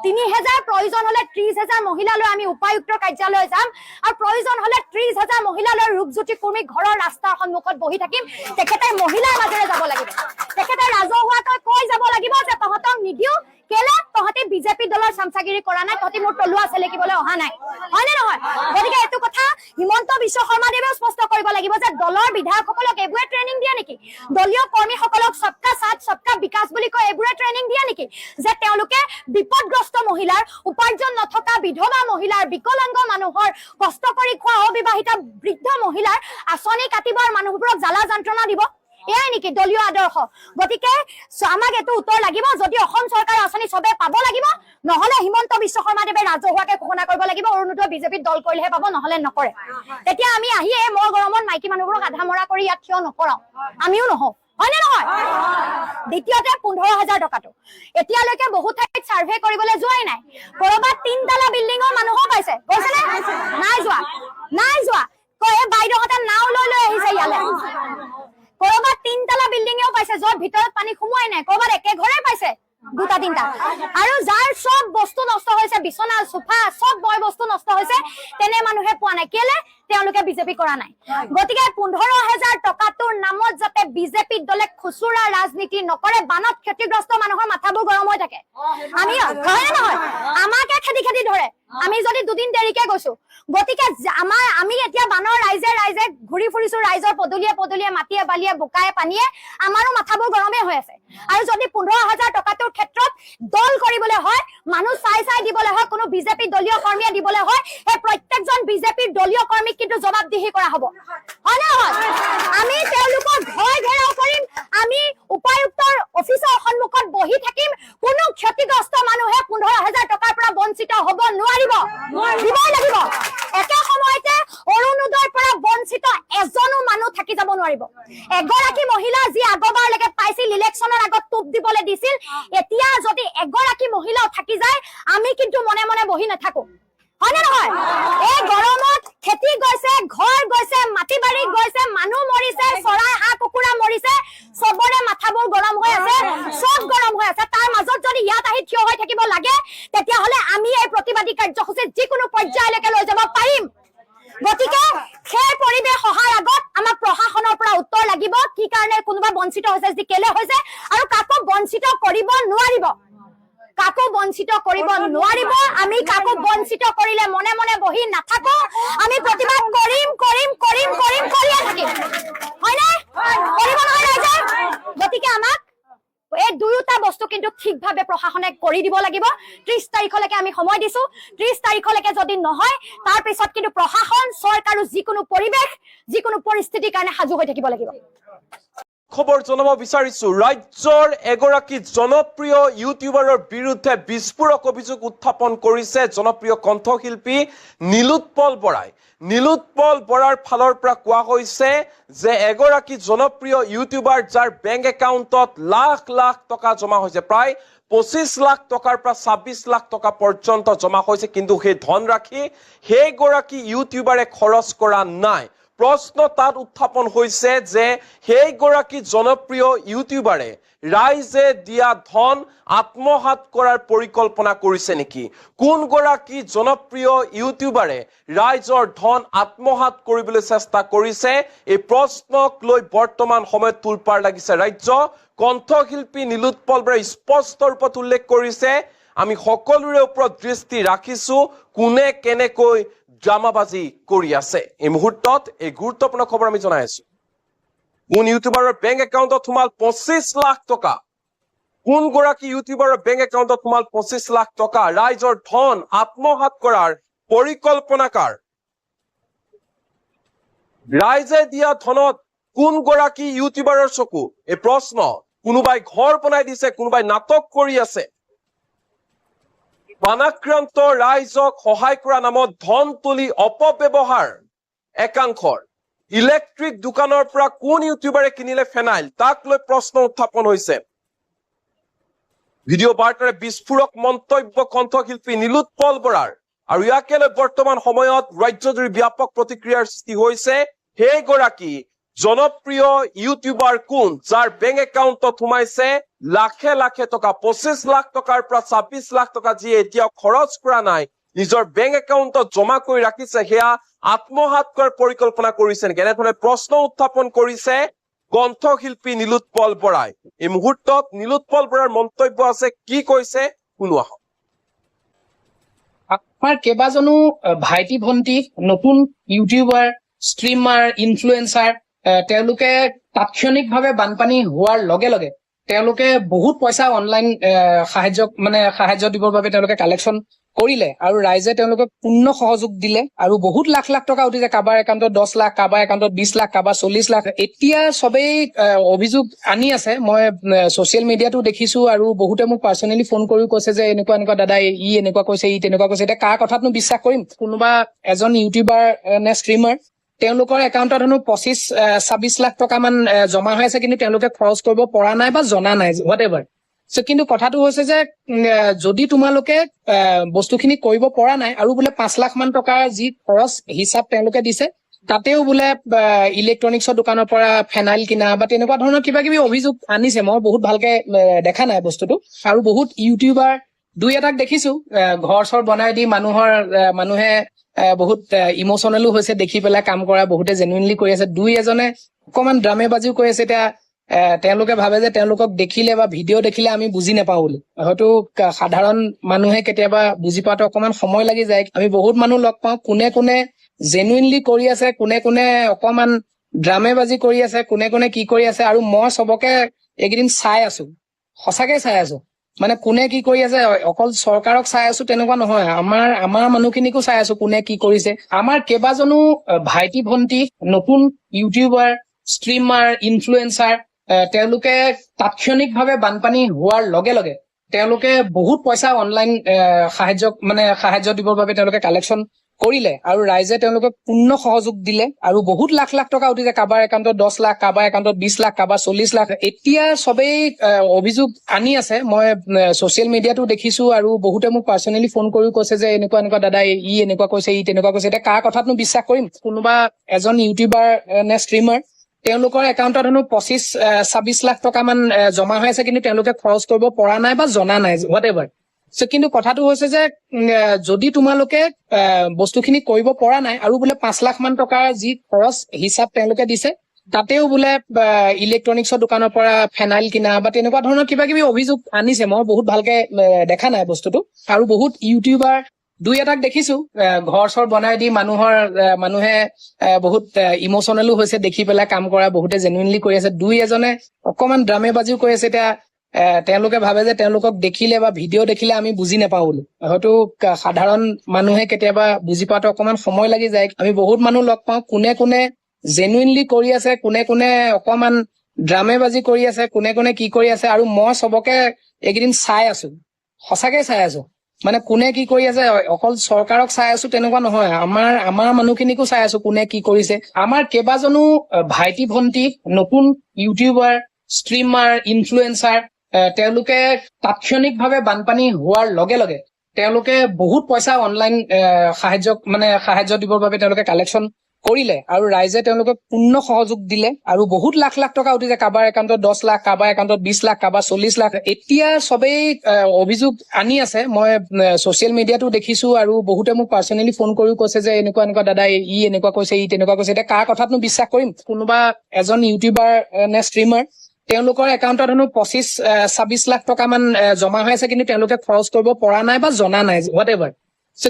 3000 প্ৰয়োজন হলে 30000 মহিলালৈ আমি উপায়ুক্তৰ কাৰ্যালয় যাম আৰু প্ৰয়োজন হলে 30000 মহিলালৈ ৰূপজ্যোতি কুৰ্মী ঘৰৰ ৰাস্তাৰ সন্মুখত বহি থাকিম তেখেতে মহিলাৰ মাজেৰে যাব লাগিব তেখেতে ৰাজহুৱাকৈ কৈ যাব লাগিব যে তহঁতক নিদিও কেলে তহঁতে বিজেপি দলৰ চামচাগিৰি কৰা নাই তহঁতে মোৰ তলুৱা চেলেকিবলৈ অহা নাই হয়নে নহয় গতিকে এইটো কথা হিমন্ত বিশ্ব শৰ্মাদেৱেও স্পষ্ট কৰিব লাগিব যে দলৰ বিধায়কসকলক এইবোৰে ট্ৰেইনিং দিয়া নেকি দলীয় কৰ্মীসকলক সবকা সাথ সবকা বিকাশ বুলি কৈ এইবোৰে ট্ৰেইনিং দিয়া নেকি যে তেওঁলোকে বিপদগ্ৰস্ত মহিলাৰ উপাৰ্জন নথকা বিধৱা মহিলাৰ বিকলাংগ মানুহৰ কষ্ট কৰি খোৱা অবিবাহিতা বৃদ্ধ মহিলাৰ আঁচনি কাটিবৰ মানুহবোৰক জ্বালা যন্ত্ৰণা দিব এয়াই নেকি দলীয় আদৰ্শ গতিকে আমাক এইটো উত্তৰ লাগিব যদি অসম চৰকাৰৰ আঁচনি চবে পাব লাগিব নহলে হিমন্ত বিশ্ব শৰ্মাদেৱে ৰাজহুৱাকে ঘোষণা কৰিব লাগিব অৰুণোদয় বিজেপিত দল কৰিলেহে পাব নহলে নকৰে তেতিয়া আমি আহিয়ে মই গৰমত মাইকী মানুহবোৰক আধা মৰা কৰি ইয়াত থিয় নকৰাও আমিও নহওঁ হয়নে নহয় দ্বিতীয়তে 15000 টকাটো এতিয়ালৈকে বহু ঠাইত সাৰ্ভে কৰিবলৈ যোৱাই নাই কৰবাত 3তলা বিল্ডিঙৰ মানুহো পাইছে কৈছে নে নাই যোৱা কয় বাইদেউহঁতে নাও লৈ আহিছে ইয়ালে কৰবাত 3তলা বিল্ডিঙেও পাইছে য'ত ভিতৰত পানী সোমোৱাই নাই কৰবাত একে ঘৰে পাইছে 2-3টা আৰু যাৰ সব বস্তু নষ্ট হৈছে বিছনা সোফা সব বয় বস্তু নষ্ট হৈছে তেনে মানুহে পোৱা নাই কেলে তেওঁলোকে বিজেপি কৰা নাই গতিকে 15000 টকাটোৰ নামত যাতে বিজেপি দলে খুচুৰা ৰাজনীতি নকৰে বানত ক্ষতিগ্ৰস্ত মানুহৰ মাথাবোৰ গৰম হৈ থাকে আমি হয় নহয় আমাকে খেদি ধৰে আমি যদি দুদিন দেৰিকে গৈছো গতিকে আমি এতিয়া বানৰ ৰাইজে ঘূৰি ফুৰিছো ৰাইজৰ পদুলিয়ে মাটিয়ে বালিয়ে বোকায়ে পানীয়ে আমাৰো মাথাবোৰ গৰমে হৈ আছে আৰু যদি 15,000 টকাটোৰ ক্ষেত্ৰত দল কৰিবলৈ হয়, মানুহ চাই দিবলৈ হয়, কোনো বিজেপি দলীয় কৰ্মীয়ে দিবলৈ হয়, সেই প্ৰত্যেকজন বিজেপিৰ দলীয় কৰ্মীক কিন্তু জবাবদিহি কৰা হ'ব, হয় নে নহয়? আমি তেওঁলোকক ভয় ঘেৰাও কৰিম, আমি উপায়ুক্তৰ অফিচৰ সন্মুখত বহি থাকিম, কোনো ক্ষতিগ্ৰস্ত মানুহে 15,000 টকাৰ পৰা বঞ্চিত হ'ব নোৱাৰিব, দিবই লাগিব। একে সময়তে অৰুণোদয়ৰ পৰা বঞ্চিত এজনো মানুহ থাকি যাব নোৱাৰিব। এগৰাকী মহিলা যি আগবাৰলৈকে পাইছিল, ইলেকশ্যনৰ আগত টোপ দিবলৈ দিছিল, এতিয়া যদি এগৰাকী মহিলাও থাকি যায়, আমি কিন্তু মনে মনে বহি নাথাকো, হয় নে নহয়? এই গৰমত খেতি গৈছে, ঘৰ গৈছে, মাটি বাৰী গৈছে, মানুহ মৰিছে, চৰাই হাঁহ কুকুৰা মৰিছে, চবৰে মাথাবোৰ গৰম হৈ আছে, চব গৰম হৈ আছে। তাৰ মাজত যদি ইয়াত আহি থিয় হৈ থাকিব লাগে, তেতিয়াহ'লে আমি এই প্ৰতিবাদী কাৰ্যসূচীত যিকোনো পৰ্যায়লৈকে লৈ যাব পাৰিম। গতিকে সেই পৰিৱেশ অহাৰ আগত আমাক প্ৰশাসনৰ পৰা উত্তৰ লাগিব, কি কাৰণে কোনোবা বঞ্চিত হৈছে, যি কেলে হৈছে, আৰু কাকো বঞ্চিত কৰিব নোৱাৰিব, কাকো বঞ্চিত কৰিব নোৱাৰিব। আমি কাকো বঞ্চিত কৰিলে মনে মনে বহি নাথাকো, আমি প্ৰতিবাদ কৰিম কৰিয়ে থাকিম, হয়নে? কৰিব নহয় ৰাইজে? গতিকে আমাক এই দুয়োটা বস্তু কিন্তু ঠিকভাৱে প্ৰশাসনে কৰি দিব লাগিব। 30 তাৰিখলৈকে আমি সময় দিছো। 30 তাৰিখলৈকে যদি নহয়, তাৰ পিছত কিন্তু প্ৰশাসন, চৰকাৰো যিকোনো পৰিৱেশ, যিকোনো পৰিস্থিতিৰ কাৰণে সাজু হৈ থাকিব লাগিব। খবৰ জনাব বিচাৰিছো, ৰাজ্যৰ এগৰাকী জনপ্ৰিয় ইউটিউবাৰৰ বিৰুদ্ধে বিস্ফোৰক অভিযোগ উত্থাপন কৰিছে জনপ্ৰিয় কণ্ঠশিল্পী নীলোৎপল বৰাই। নীলোৎপল বৰাৰ ফালৰ পৰা কোৱা হৈছে যে এগৰাকী জনপ্ৰিয় ইউটিউবাৰ যাৰ বেংক একাউণ্টত লাখ লাখ টকা জমা হৈছে, প্ৰায় 25 লাখ টকাৰ পৰা 26 লাখ টকা পৰ্যন্ত জমা হৈছে, কিন্তু সেই ধনৰাশি সেইগৰাকী ইউটিউবাৰে খৰচ কৰা নাই। প্ৰশ্ন তাত উত্থাপন হৈছে যে সেইগৰাকী জনপ্ৰিয় ইউটিউবাৰে ৰাইজে দিয়া ধন আত্মসাৎ কৰাৰ পৰিকল্পনা কৰিছে নেকি? কোনগৰাকী জনপ্ৰিয় ইউটিউবাৰে ৰাইজৰ ধন আত্মসাৎ কৰিবলৈ চেষ্টা কৰিছে? এই প্ৰশ্নক লৈ বৰ্তমান সময়ত তোলপাৰ লাগিছে ৰাজ্য। কণ্ঠশিল্পী নীলোৎপল বৰাই স্পষ্ট ৰূপত উল্লেখ কৰিছে, আমি সকলোৰে ওপৰত দৃষ্টি ৰাখিছো কোনে কেনেকৈ ড্ৰামাবাজি কৰি আছে। এই মুহূৰ্তত এই গুৰুত্বপূৰ্ণ খবৰ আমি জনাই আছো। কোন ইউটিউবাৰৰ বেংক একাউণ্টত সোমাল 25 লাখ টকা? কোনগৰাকী ইউটিউবাৰৰ বেংক একাউণ্টত সোমাল 25 লাখ টকা? ৰাইজৰ ধন আত্মসাৎ কৰাৰ পৰিকল্পনাকাৰ ৰাইজে দিয়া ধনত কোনগৰাকী ইউটিউবাৰৰ চকু? এই প্ৰশ্ন। কোনোবাই ঘৰ বনাই দিছে, কোনোবাই নাটক কৰি আছে। বানাক্ৰান্ত ৰাইজক সহায় কৰা নামত ধন তুলি অপব্যৱহাৰ একাংশৰ। ইলেক্ট্ৰিক দোকানৰ পৰা কোন ইউটিউবাৰে কিনিলে ফেনাইল, তাক লৈ প্ৰশ্ন উত্থাপন হৈছে। ভিডিঅ' বাৰ্তাৰে বিস্ফোৰক মন্তব্য কণ্ঠশিল্পী নীলোৎপল বৰাৰ, আৰু ইয়াকে লৈ বৰ্তমান সময়ত ৰাজ্যজুৰি ব্যাপক প্ৰতিক্ৰিয়াৰ সৃষ্টি হৈছে। সেইগৰাকী জনপ্ৰিয় ইউটিউবাৰ কোন যাৰ বেংক একাউণ্টত সোমাইছে লাখে লাখে টকা, 25 লাখ টকাৰ পৰা 26 লাখ টকা, যি এতিয়াও খৰচ কৰা নাই, নিজৰ বেংক একাউণ্টত জমা কৰি ৰাখিছে, সেয়া আত্মসাৎ কৰাৰ পৰিকল্পনা কৰিছে নেকি? এনেধৰণে প্ৰশ্ন উত্থাপন কৰিছে কণ্ঠশিল্পী নীলোৎপল বৰাই। এই মুহূৰ্তত নীলোৎপল বৰাৰ মন্তব্য আছে, কি কৈছে শুনো আহক। আমাৰ কেইবাজনো ভাইটি ভন্টি নতুন ইউটিউবাৰ, ষ্ট্ৰীমাৰ, ইনফ্লুৱেঞ্চাৰ, তেওঁলোকে তাৎক্ষণিকভাৱে বানপানী হোৱাৰ লগে লগে তেওঁলোকে বহুত পইচা অনলাইন সাহায্য দিবৰ বাবে তেওঁলোকে কালেকশ্যন কৰিলে, আৰু ৰাইজে তেওঁলোকক পূৰ্ণ সহযোগ দিলে, আৰু বহুত লাখ লাখ টকা উঠিছে। কাৰোবাৰ একাউণ্টত 10 লাখ, কাৰোবাৰ একাউণ্টত 20 লাখ, কাৰোবাৰ 40 লাখ। এতিয়া চবেই অভিযোগ আনি আছে, মই ছচিয়েল মিডিয়াতো দেখিছো, আৰু বহুতে মোক পাৰ্চনেলি ফোন কৰিও কৈছে যে এনেকুৱা এনেকুৱা দাদা, ই এনেকুৱা কৈছে, ই তেনেকুৱা কৈছে। এতিয়া কাৰ কথাতনো বিশ্বাস কৰিম? কোনোবা এজন ইউটিউবাৰ নে ষ্ট্ৰীমাৰ, তেওঁলোকৰ একাউণ্টত হেনো 25-26 লাখ টকা মান জমা হৈ আছে, কিন্তু তেওঁলোকে খৰচ কৰিব পৰা নাই বা জনা নাই, হোৱাট এভাৰ। কিন্তু কথাটো হৈছে যে যদি তোমালোকে বস্তুখিনি কৰিব পৰা নাই, আৰু বোলে 5 লাখ মান টকাৰ যি খৰচ হিচাপ তেওঁলোকে দিছে, তাতেও বোলে ইলেক্ট্ৰনিক্সৰ দোকানৰ পৰা ফেনাইল কিনা বা তেনেকুৱা ধৰণৰ কিবা কিবি অভিযোগ আনিছে। মই বহুত ভালকে দেখা নাই বস্তুটো, আৰু বহুত ইউটিউবাৰ দুই এটাক দেখিছো ঘৰ চৰ বনাই দি মানুহে বহুত ইমোচনেলো হৈছে দেখি পেলাই কাম কৰা, বহুতে জেনুইনলি কৰি আছে। দুই এজনে অকমান ড্ৰামে বাজিও কৰি আছে। এতিয়া তেওঁলোকে ভাবে যে তেওঁলোকক দেখিলে বা ভিডিঅ' দেখিলে আমি বুজি নাপাওঁ বুলি। হয়তো সাধাৰণ মানুহে কেতিয়াবা বুজি পোৱাটো অকমান সময় লাগি যায়। আমি বহুত মানুহ লগ পাওঁ, কোনে কোনে জেনুইনলি কৰি আছে, কোনে কোনে অকমান ড্ৰামে বাজি কৰি আছে, কোনে কোনে কি কৰি আছে। আৰু মই চবকে এইকেইদিন চাই আছো, সঁচাকে চাই আছো। মানে কোনে কি কৰি আছে, অকল চৰকাৰক চাই আছো তেনেকুৱা নহয়, আমাৰ মানুহখিনিকো চাই আছো কোনে কি কৰিছে। আমাৰ কেইবাজনো ভাইটি ভন্টি নতুন ইউটিউবাৰ, ষ্ট্ৰীমাৰ, ইনফ্লুৱেঞ্চাৰ, তেওঁলোকে তাৎক্ষণিকভাৱে বানপানী হোৱাৰ লগে লগে তেওঁলোকে বহুত পইচা অনলাইন সাহায্য দিবৰ বাবে তেওঁলোকে কালেকশ্যন কৰিলে আৰু ৰাইজে তেওঁলোকক পূৰ্ণ সহযোগ দিলে আৰু বহুত লাখ লাখ টকা উঠিছে। কাৰোবাৰ একাউণ্টত 10 লাখ, কাৰোবাৰ একাউণ্টত 20 লাখ, কাৰোবাৰ 40 লাখ। এতিয়া চবেই অভিযোগ আনি আছে, মই ছচিয়েল মিডিয়াতো দেখিছো আৰু বহুতে মোক পাৰ্চনেলি ফোন কৰিও কৈছে যে এনেকুৱা এনেকুৱা দাদা ই এনেকুৱা কৈছে, ই তেনেকুৱা কৈছে। এতিয়া কাৰ কথাতনো বিশ্বাস কৰিম? কোনোবা এজন ইউটিউবাৰ নে ষ্ট্ৰীমাৰ, তেওঁলোকৰ একাউণ্টত হেনো 25-26 লাখ টকা মান জমা হৈ আছে, কিন্তু তেওঁলোকে খৰচ কৰিব পৰা নাই বা জনা নাই, হোৱাট এভাৰ। কিন্তু কথাটো হৈছে যে যদি তোমালোকে বস্তুখিনি কৰিব পৰা নাই আৰু বোলে 5 লাখ মান টকাৰ যি খৰচ হিচাপ তেওঁলোকে দিছে, তাতেও বোলে ইলেক্ট্ৰনিক্সৰ দোকানৰ পৰা ফেনাইল কিনা বা তেনেকুৱা ধৰণৰ কিবা কিবি অভিযোগ আনিছে। মই বহুত ভালকে দেখা নাই বস্তুটো। আৰু বহুত ইউটিউবাৰ দুই এটাক দেখিছো ঘৰ চৰ বনাই দি মানুহে বহুত ইমচনেলো হৈছে দেখি পেলাই কাম কৰা, বহুতে জেনুইনলি কৰি আছে। দুই এজনে অকমান ড্ৰামে বাজিও কৰি আছে। এতিয়া তেওঁলোকে ভাবে যে তেওঁলোকক দেখিলে বা ভিডিঅ' দেখিলে আমি বুজি নাপাওঁ বুলি। হয়তো সাধাৰণ মানুহে কেতিয়াবা বুজি পোৱাটো অকমান সময় লাগি যায়। আমি বহুত মানুহ লগ পাওঁ, কোনে কোনে জেনুইনলি কৰি আছে, কোনে কোনে অকমান ড্ৰামে বাজি কৰি আছে, কোনে কোনে কি কৰি আছে। আৰু মই চবকে এইকেইদিন চাই আছো, সঁচাকে চাই আছো। মানে কোনে কি কৰি আছে, অকল চৰকাৰক চাই আছো তেনেকুৱা নহয়, আমাৰ মানুহখিনিকো চাই আছো কোনে কি কৰিছে। আমাৰ কেইবাজনো ভাইটি ভন্টি নতুন ইউটিউবাৰ, ষ্ট্ৰীমাৰ, ইনফ্লুৱেঞ্চাৰ, তেওঁলোকে তাৎক্ষণিকভাৱে বানপানী হোৱাৰ লগে লগে তেওঁলোকে বহুত পইচা অনলাইন সাহায্য দিবৰ বাবে তেওঁলোকে কালেকশ্যন কৰিলে আৰু ৰাইজে তেওঁলোকক পূৰ্ণ সহযোগ দিলে আৰু বহুত লাখ লাখ টকা উঠিছে। কাৰোবাৰ একাউণ্টত 10 লাখ, কাৰোবাৰ একাউণ্টত 20 লাখ, কাৰোবাৰ 40 লাখ। এতিয়া চবেই অভিযোগ আনি আছে, মই ছচিয়েল মিডিয়াতো দেখিছো আৰু বহুতে মোক পাৰ্চনেলি ফোন কৰিও কৈছে যে এনেকুৱা এনেকুৱা দাদা ই এনেকুৱা কৈছে, ই তেনেকুৱা কৈছে। এতিয়া কাৰ কথাতনো বিশ্বাস কৰিম? কোনোবা এজন ইউটিউবাৰ নে ষ্ট্ৰীমাৰ, তেওঁলোকৰ একাউণ্টত হেনো 25-26 লাখ টকা মান জমা হৈ আছে, কিন্তু তেওঁলোকে খৰচ কৰিব পৰা নাই বা জনা নাই, হোৱাট এভাৰ।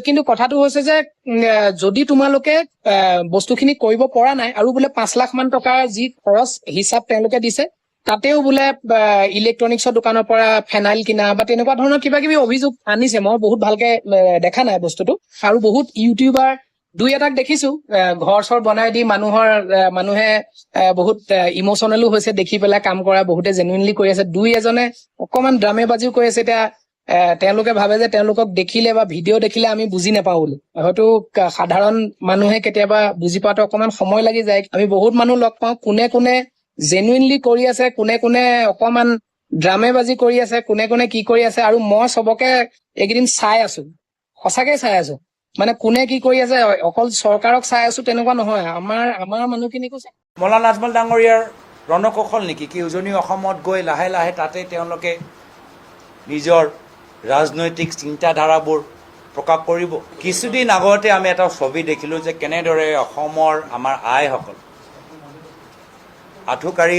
কিন্তু কথাটো হৈছে যে যদি তোমালোকে বস্তুখিনি কৰিব পৰা নাই আৰু বোলে 5 লাখ মান টকাৰ যি খৰচ হিচাপ তেওঁলোকে দিছে, তাতেও বোলে ইলেক্ট্ৰনিক্সৰ দোকানৰ পৰা ফেনাইল কিনা বা তেনেকুৱা ধৰণৰ কিবা কিবি অভিযোগ আনিছে। মই বহুত ভালকে দেখা নাই বস্তুটো। আৰু বহুত ইউটিউবাৰ দুই এটাক দেখিছো ঘৰ চৰ বনাই দি মানুহে বহুত ইমচনেলো হৈছে দেখি পেলাই কাম কৰা, বহুতে জেনুইনলি কৰি আছে। দুই এজনে অকমান ড্ৰামে বাজিও কৰি আছে। এতিয়া তেওঁলোকে ভাবে যে তেওঁলোকক দেখিলে বা ভিডিঅ' দেখিলে আমি বুজি নাপাওঁ বুলি। হয়তো সাধাৰণ মানুহে কেতিয়াবা বুজি পোৱাটো অকমান সময় লাগি যায়। আমি বহুত মানুহ লগ পাওঁ, কোনে কোনে জেনুইনলি কৰি আছে, কোনে কোনে অকমান ড্ৰামে বাজি কৰি আছে, কোনে কোনে কি কৰি আছে। আৰু মই চবকে এইকেইদিন চাই আছো, সঁচাকে চাই আছো। মানে কোনে কি কৰি আছে, অকল চৰকাৰক চাই আছো তেনেকুৱা নহয়, আমাৰ মানুহখিনিকো চাই। মৌলানা আজমল ডাঙৰীয়াৰ ৰণকৌশল নেকি কি উজনি অসমত গৈ লাহে লাহে তাতে তেওঁলোকে নিজৰ ৰাজনৈতিক চিন্তাধাৰাবোৰ প্ৰকাশ কৰিব? কিছুদিন আগতে আমি এটা ছবি দেখিলোঁ যে কেনেদৰে অসমৰ আমাৰ আইসকল আঁঠুকাঢ়ি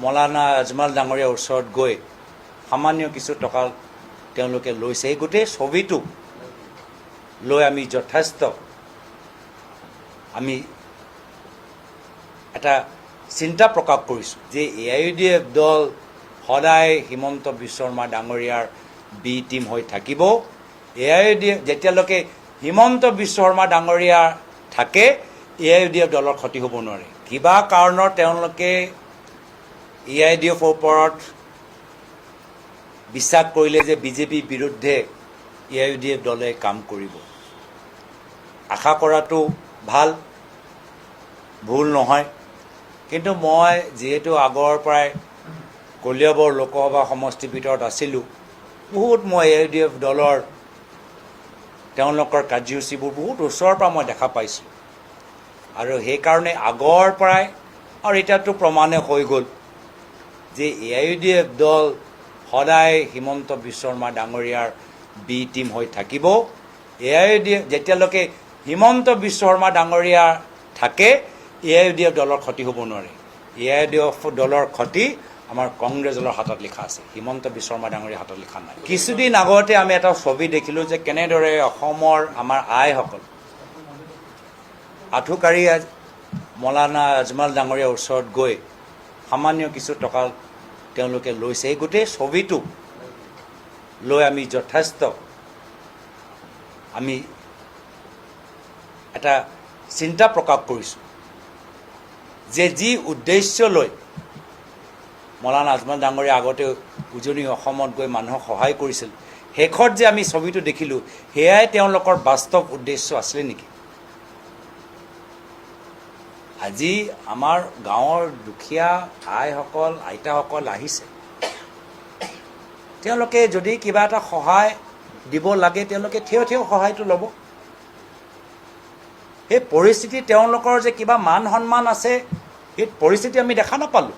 মৌলানা আজমল ডাঙৰীয়াৰ ওচৰত গৈ সামান্য কিছু টকা তেওঁলোকে লৈছে। এই গোটেই ছবিটো লৈ আমি যথেষ্ট এটা চিন্তা প্ৰকাশ কৰিছোঁ যে AIUDF দল সদায় হিমন্ত বিশ্ব শৰ্মা ডাঙৰীয়াৰ বি টিম হৈ থাকিব। AIUDF যেতিয়ালৈকে হিমন্ত বিশ্ব শৰ্মা ডাঙৰীয়া থাকে, AIUDF দলৰ ক্ষতি হ'ব নোৱাৰে। কিবা কাৰণত তেওঁলোকে AIUDFৰ ওপৰত বিশ্বাস কৰিলে যে বিজেপি বিৰুদ্ধে AIUDF দলে কাম কৰিব। আশা কৰাটো ভুল নহয়, কিন্তু মই যিহেতু আগৰ পৰাই কলিয়াবৰ লোকসভা সমষ্টিৰ ভিতৰত আছিলোঁ, বহুত মই AIUDF দলৰ তেওঁলোকৰ কাৰ্যসূচীবোৰ বহুত ওচৰৰ পৰা মই দেখা পাইছোঁ। আৰু সেইকাৰণে আগৰ পৰাই, আৰু এতিয়াতো প্ৰমাণে হৈ গ'ল যে AIUDF দল সদায় হিমন্ত বিশ্ব শৰ্মা ডাঙৰীয়াৰ বি টিম হৈ থাকিব। AIUDF যেতিয়ালৈকে হিমন্ত বিশ্ব শৰ্মা ডাঙৰীয়া থাকে, AIUDF দলৰ ক্ষতি হ'ব নোৱাৰে। AIUDF দলৰ ক্ষতি আমাৰ কংগ্ৰেছ দলৰ হাতত লিখা আছে, হিমন্ত বিশ্ব শৰ্মা ডাঙৰীয়াৰ হাতত লিখা নাই। কিছুদিন আগতে আমি এটা ছবি দেখিলোঁ যে কেনেদৰে অসমৰ আমাৰ আইসকল আঁঠুকাঢ়ি মৌলানা আজমল ডাঙৰীয়াৰ ওচৰত গৈ সামান্য কিছু টকা তেওঁলোকে লৈছে। এই গোটেই ছবিটো লৈ আমি যথেষ্ট আমি এটা চিন্তা প্ৰকাশ কৰিছোঁ যে যি উদ্দেশ্য লৈ মৌলানা আজমল ডাঙৰীয়া আগতে উজনি অসমত গৈ মানুহক সহায় কৰিছিল, শেষত যে আমি ছবিটো দেখিলোঁ, সেয়াই তেওঁলোকৰ বাস্তৱ উদ্দেশ্য আছিলে নেকি? আজি আমাৰ গাঁৱৰ দুখীয়া আইসকল আইতাসকল আহিছে, তেওঁলোকে যদি কিবা এটা সহায় দিব লাগে তেওঁলোকে থিয় থিয় সহায়টো ল'ব। সেই পৰিস্থিতি তেওঁলোকৰ যে কিবা মান সন্মান আছে সেই পৰিস্থিতি আমি দেখা নাপালোঁ।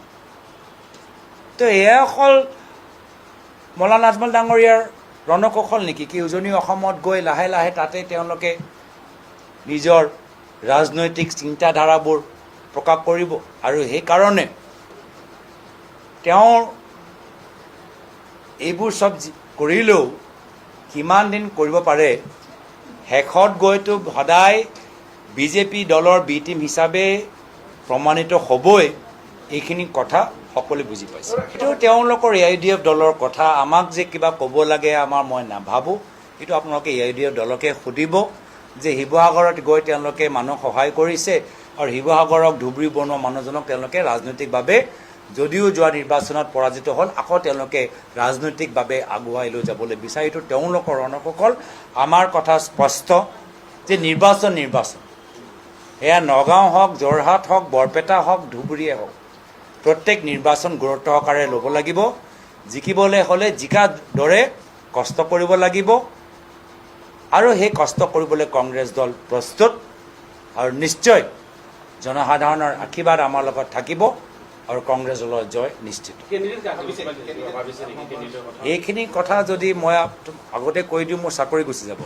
তো এয়া অকল মৌলানা আজমল ডাঙৰীয়াৰ ৰণকৌশল নেকি কি উজনি অসমত গৈ লাহে লাহে তাতে তেওঁলোকে নিজৰ ৰাজনৈতিক চিন্তাধাৰাবোৰ প্ৰকাশ কৰিব আৰু সেইকাৰণে তেওঁৰ এইবোৰ চব কৰিলেও কিমান দিন কৰিব পাৰে, শেষত গৈতো সদায় বিজেপি দলৰ বি টিম হিচাপে প্ৰমাণিত হ'বই, এইখিনি কথা সকলোৱে বুজি পাইছে। এইটো তেওঁলোকৰ AIUDF দলৰ কথা, আমাক যে কিবা ক'ব লাগে মই নাভাবোঁ। এইটো আপোনালোকে AIUDF দলকে সুধিব যে শিৱসাগৰত গৈ তেওঁলোকে মানুহক সহায় কৰিছে আৰু শিৱসাগৰক ধুবুৰী বনোৱা মানুহজনক তেওঁলোকে ৰাজনৈতিকভাৱে যদিও যোৱা নিৰ্বাচনত পৰাজিত হ'ল, আকৌ তেওঁলোকে ৰাজনৈতিকভাৱে আগুৱাই লৈ যাবলৈ বিচাৰে। এইটো তেওঁলোকৰ ৰণকৌশল। আমাৰ কথা স্পষ্ট যে নিৰ্বাচন এয়া নগাঁও হওক, যোৰহাট হওক, বৰপেটা হওক, ধুবুৰীয়ে হওক, প্ৰত্যেক নিৰ্বাচন গুৰুত্ব সহকাৰে ল'ব লাগিব। জিকিবলৈ হ'লে জিকাৰ দৰে কষ্ট কৰিব লাগিব আৰু সেই কষ্ট কৰিবলৈ কংগ্ৰেছ দল প্ৰস্তুত আৰু নিশ্চয় জনসাধাৰণৰ আশীৰ্বাদ আমাৰ লগত থাকিব আৰু কংগ্ৰেছ দলৰ জয় নিশ্চিত। এইখিনি কথা যদি মই আগতে কৈ দিওঁ মোৰ চাকৰি গুচি যাব।